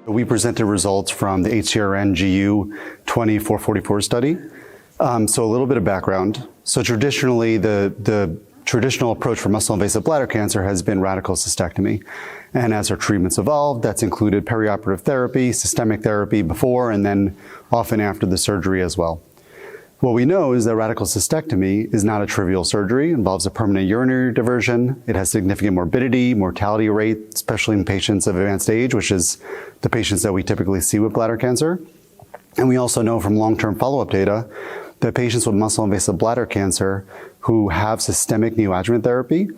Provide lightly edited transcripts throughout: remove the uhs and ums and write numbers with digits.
We presented results from the HCRN GU 2444 study. So a little bit of background. So traditionally, the traditional approach for muscle-invasive bladder cancer has been radical cystectomy. And as our treatments evolved, that's included perioperative therapy, systemic therapy before, and then often after the surgery as well. What we know is that radical cystectomy is not a trivial surgery. It involves a permanent urinary diversion. It has significant morbidity, mortality rate, especially in patients of advanced age, which is the patients that we typically see with bladder cancer. And we also know from long-term follow-up data that patients with muscle-invasive bladder cancer who have systemic neoadjuvant therapy,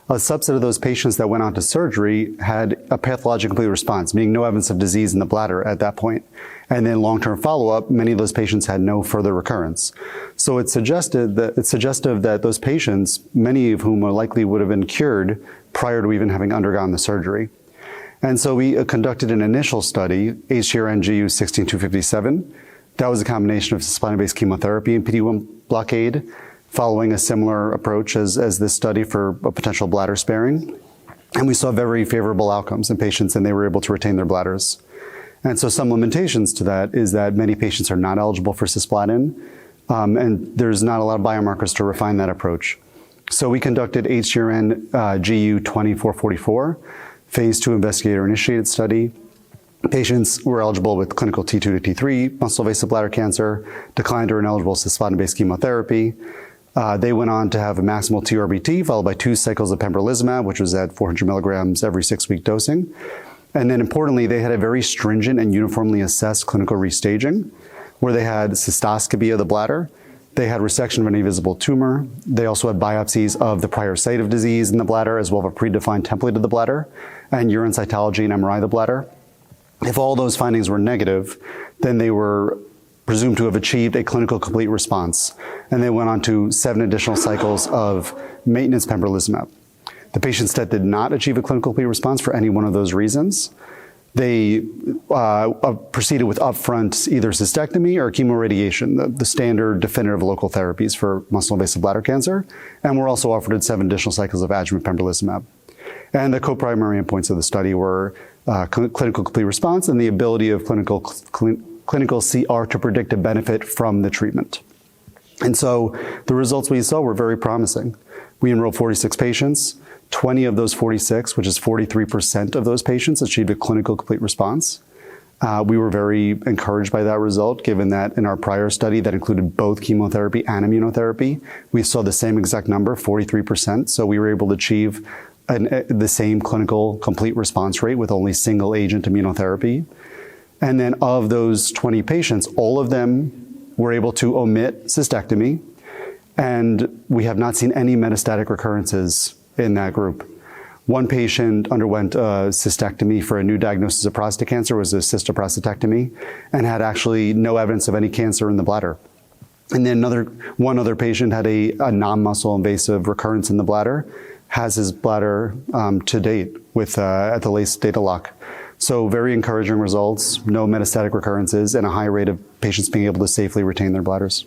a subset of those patients that went on to surgery had a pathologic complete response, meaning no evidence of disease in the bladder at that point. And then long-term follow-up, many of those patients had no further recurrence. So it's suggestive that those patients, many of whom likely would have been cured prior to even having undergone the surgery. And so we conducted an initial study, HCRN GU 16257. That was a combination of cisplatin-based chemotherapy and PD-1 blockade, following a similar approach as this study for a potential bladder sparing. And we saw very favorable outcomes in patients, and they were able to retain their bladders. And so some limitations to that is that many patients are not eligible for cisplatin, and there's not a lot of biomarkers to refine that approach. So we conducted HCRN GU 2444, Phase II investigator-initiated study. Patients were eligible with clinical T2 to T3 muscle-invasive bladder cancer, declined or ineligible cisplatin-based chemotherapy. They went on to have a maximal TURBT followed by 2 cycles of Pembrolizumab, which was at 400 milligrams every 6-week dosing. And then importantly, they had a very stringent and uniformly assessed clinical restaging, where they had cystoscopy of the bladder, they had resection of any visible tumor, they also had biopsies of the prior site of disease in the bladder, as well as a predefined template of the bladder, and urine cytology and MRI of the bladder. If all those findings were negative, then they were presumed to have achieved a clinical complete response, and they went on to 7 additional cycles of maintenance pembrolizumab. The patients that did not achieve a clinical complete response for any one of those reasons, they proceeded with upfront either cystectomy or chemoradiation, the standard definitive local therapies for muscle-invasive bladder cancer, and were also offered 7 additional cycles of adjuvant pembrolizumab. And the co-primary endpoints of the study were clinical complete response and the ability of clinical CR to predict a benefit from the treatment. And so the results we saw were very promising. We enrolled 46 patients. 20 of those 46, which is 43% of those patients, achieved a clinical complete response. We were very encouraged by that result, given that in our prior study that included both chemotherapy and immunotherapy, we saw the same exact number, 43%. So we were able to achieve the same clinical complete response rate with only single agent immunotherapy. And then of those 20 patients, all of them were able to omit cystectomy, and we have not seen any metastatic recurrences in that group. One patient underwent a cystectomy for a new diagnosis of prostate cancer, was a cystoprostatectomy, and had actually no evidence of any cancer in the bladder. And then one other patient had a non-muscle invasive recurrence in the bladder, has his bladder to date with at the latest data lock. So very encouraging results, no metastatic recurrences, and a high rate of patients being able to safely retain their bladders.